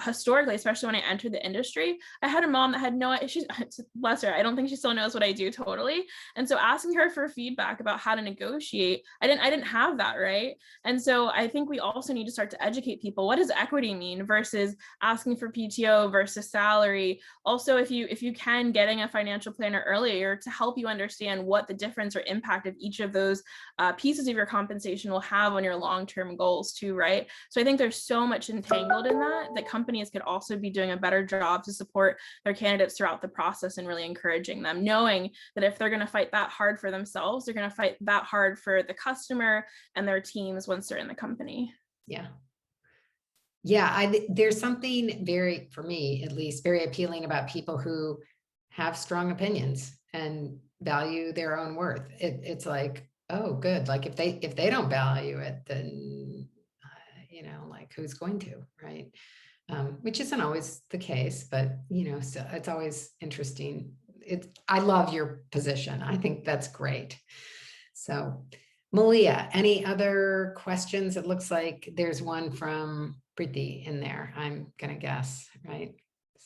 historically, especially when I entered the industry, I had a mom that had she's bless her, I don't think she still knows what I do totally. And so asking her for feedback about how to negotiate, I didn't have that, right? And so I think we also need to start to educate people. What does equity mean versus asking for PTO versus salary? Also, if you can, getting a financial planner earlier to help you understand what the difference or impact of each of those pieces of your compensation will have on your long-term goals too, right? So I think there's so much entangled in that companies could also be doing a better job to support their candidates throughout the process and really encouraging them, knowing that if they're going to fight that hard for themselves, they're going to fight that hard for the customer and their teams once they're in the company. Yeah, there's something for me at least, very appealing about people who have strong opinions and value their own worth. It's like, oh, good. Like if they don't value it, then like who's going to, right? Which isn't always the case, but so it's always interesting. I love your position. I think that's great. So, Malia, any other questions? It looks like there's one from Preeti in there, I'm gonna guess, right?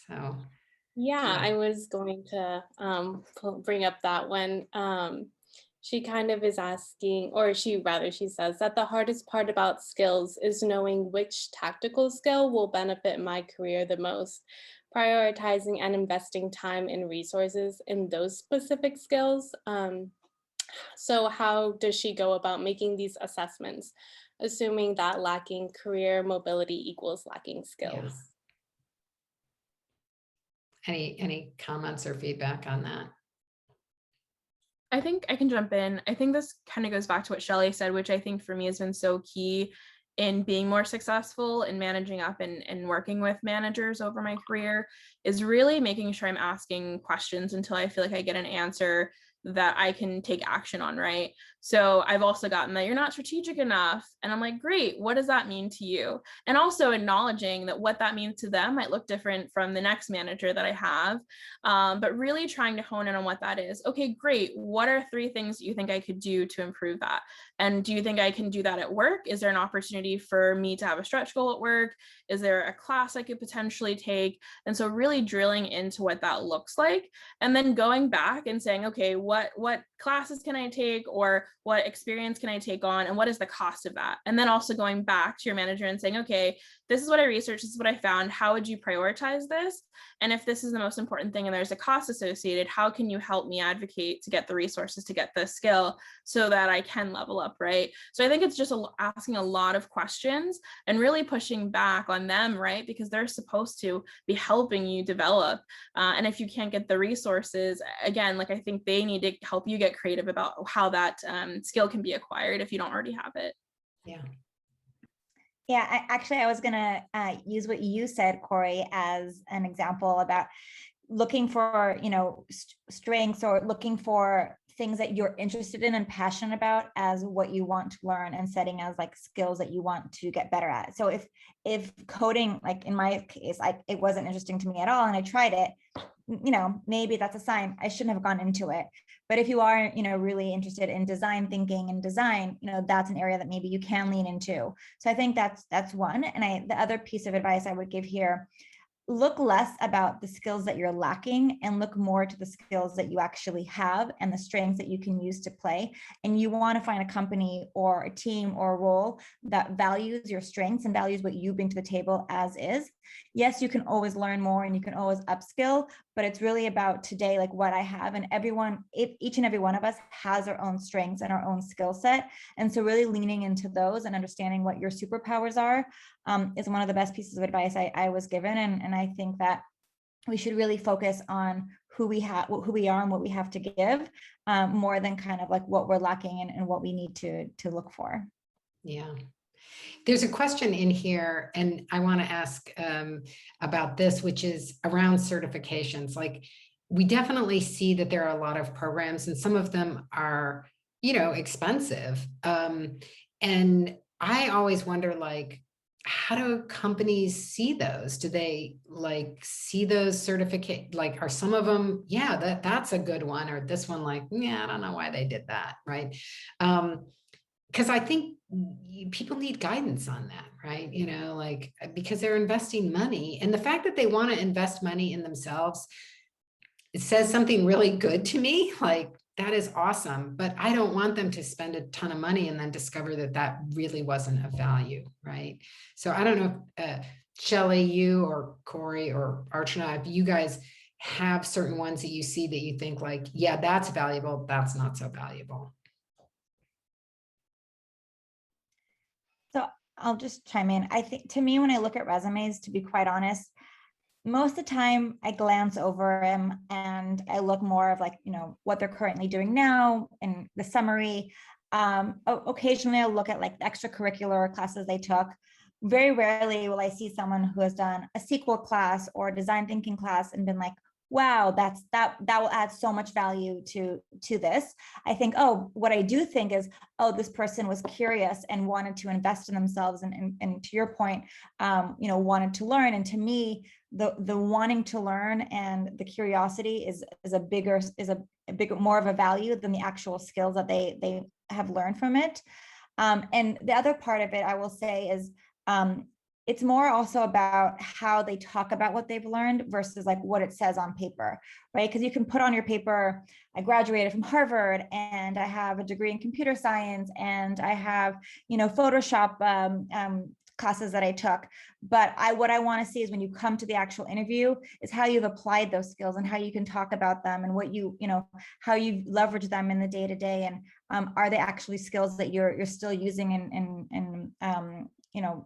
So yeah, I was going to bring up that one. She kind of is asking, or she says that the hardest part about skills is knowing which tactical skill will benefit my career the most, prioritizing and investing time and resources in those specific skills. So how does she go about making these assessments, assuming that lacking career mobility equals lacking skills? Yeah. Any comments or feedback on that? I think I can jump in. I think this kind of goes back to what Shelly said, which I think for me has been so key in being more successful in managing up and working with managers over my career, is really making sure I'm asking questions until I feel like I get an answer that I can take action on, right? So I've also gotten that you're not strategic enough. And I'm like, great, what does that mean to you? And also acknowledging that what that means to them might look different from the next manager that I have. But really trying to hone in on what that is. Okay, great. What are 3 things you think I could do to improve that? And do you think I can do that at work? Is there an opportunity for me to have a stretch goal at work? Is there a class I could potentially take? And so really drilling into what that looks like, and then going back and saying, okay, what classes can I take, or what experience can I take on, and what is the cost of that? And then also going back to your manager and saying, okay, this is what I researched, this is what I found, how would you prioritize this? And if this is the most important thing and there's a cost associated, how can you help me advocate to get the resources to get this skill so that I can level up, right? So I think it's just asking a lot of questions and really pushing back on them, right? Because they're supposed to be helping you develop. And if you can't get the resources, again, like I think they need to help you get creative about how that skill can be acquired if you don't already have it. Yeah. Yeah, I was gonna use what you said, Cori, as an example about looking for, strengths, or looking for things that you're interested in and passionate about as what you want to learn, and setting as like skills that you want to get better at. So if coding, like in my case, it wasn't interesting to me at all, and I tried it, maybe that's a sign I shouldn't have gone into it. But if you are, really interested in design thinking and design, that's an area that maybe you can lean into. So I think that's one. And the other piece of advice I would give here, look less about the skills that you're lacking and look more to the skills that you actually have and the strengths that you can use to play. And you want to find a company or a team or a role that values your strengths and values what you bring to the table as is. Yes, you can always learn more and you can always upskill, but it's really about today, like what I have, and each and every one of us has our own strengths and our own skill set. And so really leaning into those and understanding what your superpowers are is one of the best pieces of advice I was given. And I think that we should really focus on who we are and what we have to give, more than kind of like what we're lacking and what we need to look for. Yeah. There's a question in here, and I want to ask about this, which is around certifications. Like, we definitely see that there are a lot of programs, and some of them are, expensive. And I always wonder, like, how do companies see those? Do they like see those certificate? Like, are some of them, yeah, that's a good one, or this one, like, yeah, I don't know why they did that, right? Because I think people need guidance on that, right? Like, because they're investing money, and the fact that they want to invest money in themselves, it says something really good to me. Like, that is awesome, but I don't want them to spend a ton of money and then discover that that really wasn't of value, right? So I don't know if Shelly, you or Cori or Archana, if you guys have certain ones that you see that you think like, yeah, that's valuable, that's not so valuable. So I'll just chime in. I think, to me, when I look at resumes, to be quite honest, most of the time I glance over them and I look more of like, what they're currently doing now and the summary. Occasionally I'll look at like the extracurricular classes they took. Very rarely will I see someone who has done a SQL class or a design thinking class and been like, wow, that will add so much value to this. I think, what I do think is, this person was curious and wanted to invest in themselves, and to your point, wanted to learn. And to me, the wanting to learn and the curiosity is a bigger more of a value than the actual skills that they have learned from it. And the other part of it, I will say, is it's more also about how they talk about what they've learned versus like what it says on paper, right? Because you can put on your paper, I graduated from Harvard and I have a degree in computer science and I have, Photoshop classes that I took. But what I want to see is when you come to the actual interview is how you've applied those skills and how you can talk about them and what how you leverage them in the day to day. And are they actually skills that you're still using and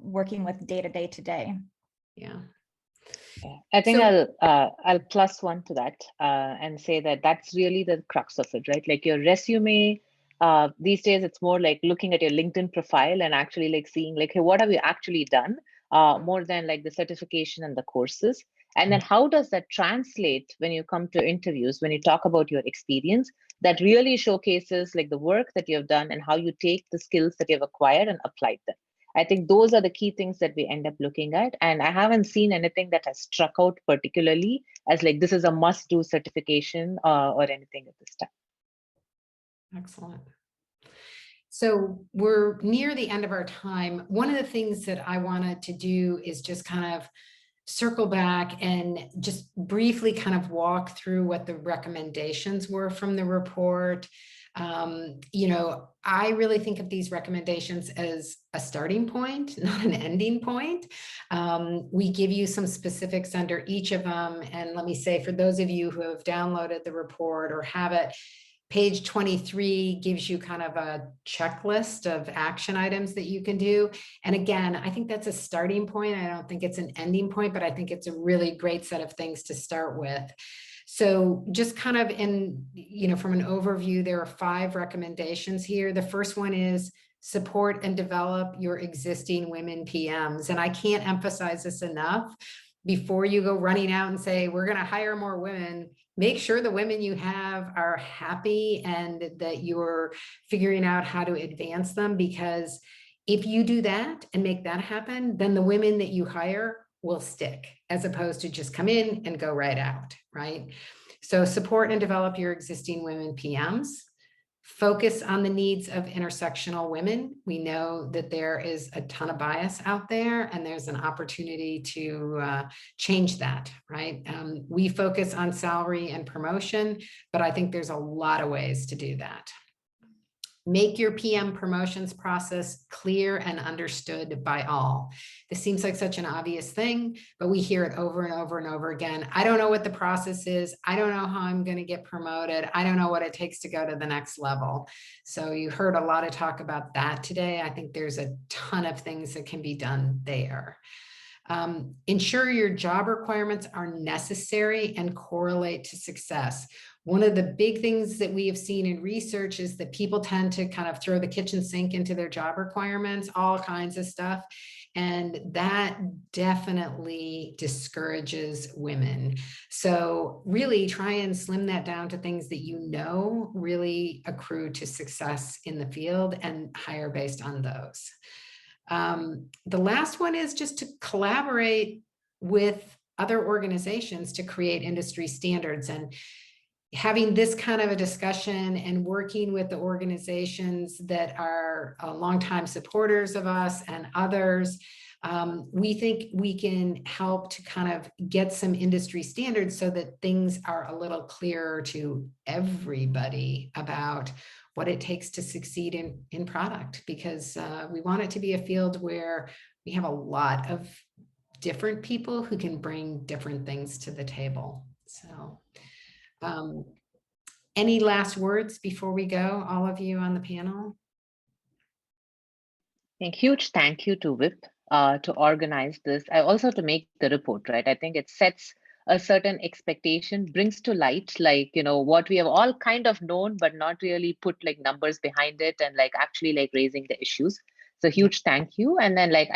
working with day to day today. Yeah. I think I'll plus one to that and say that that's really the crux of it, right? Like your resume, these days it's more like looking at your LinkedIn profile and actually like seeing like, hey, what have you actually done? More than like the certification and the courses. And then how does that translate when you come to interviews, when you talk about your experience? that really showcases like the work that you have done and how you take the skills that you have acquired and applied them. I think those are the key things that we end up looking at. And I haven't seen anything that has struck out particularly as like this is a must-do certification or anything at this time. Excellent. So we're near the end of our time. One of the things that I wanted to do is just kind of circle back and just briefly kind of walk through what the recommendations were from the report. You know, I really think of these recommendations as a starting point, not an ending point. We give you some specifics under each of them. And let me say, for those of you who have downloaded the report or have it, page 23 gives you kind of a checklist of action items that you can do. And again, I think that's a starting point. I don't think it's an ending point, but I think it's a really great set of things to start with. So just kind of in, you know, from an overview, there are 5 recommendations here. The first one is support and develop your existing women PMs. And I can't emphasize this enough. Before you go running out and say, we're going to hire more women, make sure the women you have are happy and that you're figuring out how to advance them. Because if you do that and make that happen, then the women that you hire will stick, as opposed to just come in and go right out, right? So support and develop your existing women PMs. Focus on the needs of intersectional women. We know that there is a ton of bias out there, and there's an opportunity to change that, right? We focus on salary and promotion, but I think there's a lot of ways to do that. Make your PM promotions process clear and understood by all. This seems like such an obvious thing, but we hear it over and over and over again. I don't know what the process is. I don't know how I'm going to get promoted. I don't know what it takes to go to the next level. So you heard a lot of talk about that today. I think there's a ton of things that can be done there. Ensure your job requirements are necessary and correlate to success. One of the big things that we have seen in research is that people tend to kind of throw the kitchen sink into their job requirements, all kinds of stuff. And that definitely discourages women. So really try and slim that down to things that you know really accrue to success in the field and hire based on those. The last one is just to collaborate with other organizations to create industry standards. And having this kind of a discussion and working with the organizations that are longtime supporters of us and others, we think we can help to kind of get some industry standards so that things are a little clearer to everybody about what it takes to succeed in product, because we want it to be a field where we have a lot of different people who can bring different things to the table. So any last words before we go, all of you on the panel? A huge thank you to WIP to organize this. I also to make the report, right? I think it sets a certain expectation, brings to light, like, you know, what we have all kind of known, but not really put like numbers behind it and like actually like raising the issues. So huge thank you. And then like,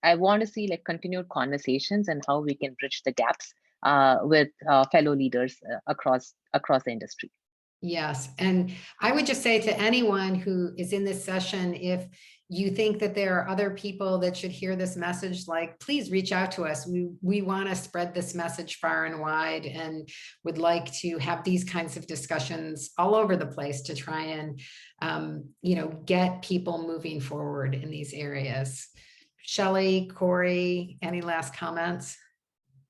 I want to see like continued conversations and how we can bridge the gaps with fellow leaders across the industry. Yes. And I would just say to anyone who is in this session, if you think that there are other people that should hear this message, like, please reach out to us. We want to spread this message far and wide and would like to have these kinds of discussions all over the place to try and, you know, get people moving forward in these areas. Shelly, Cori, any last comments?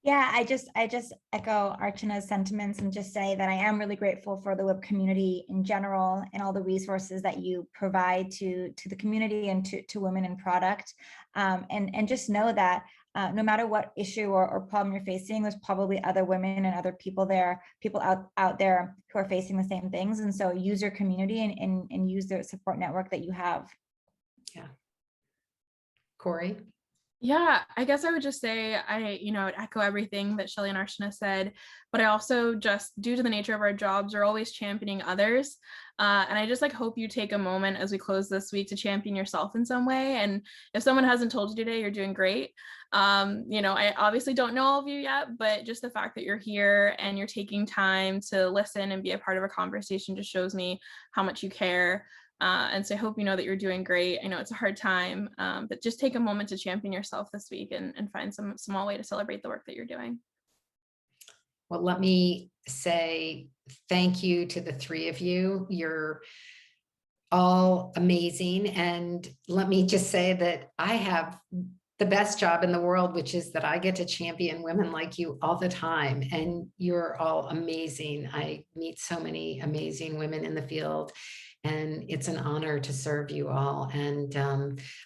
Yeah, I just echo Archana's sentiments and just say that I am really grateful for the WIP community in general and all the resources that you provide to the community and to women in product. And just know that no matter what issue or problem you're facing, there's probably other women and other people out there who are facing the same things. And so use your community and use the support network that you have. Yeah. Cori? Yeah, I guess I would just say I'd echo everything that Shelly and Archana said, but I also just, due to the nature of our jobs, are always championing others. And I just hope you take a moment as we close this week to champion yourself in some way. And if someone hasn't told you today, you're doing great. I obviously don't know all of you yet, but just the fact that you're here and you're taking time to listen and be a part of a conversation just shows me how much you care. And so I hope you know that you're doing great. I know it's a hard time, but just take a moment to champion yourself this week and find some small way to celebrate the work that you're doing. Well, let me say thank you to the three of you. You're all amazing. And let me just say that I have the best job in the world, which is that I get to champion women like you all the time. And you're all amazing. I meet so many amazing women in the field, and it's an honor to serve you all. And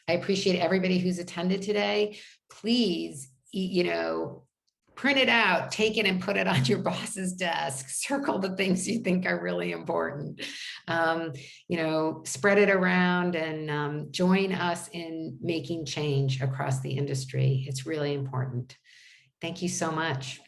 I appreciate everybody who's attended today. Please, print it out, take it and put it on your boss's desk, circle the things you think are really important. Spread it around and join us in making change across the industry. It's really important. Thank you so much.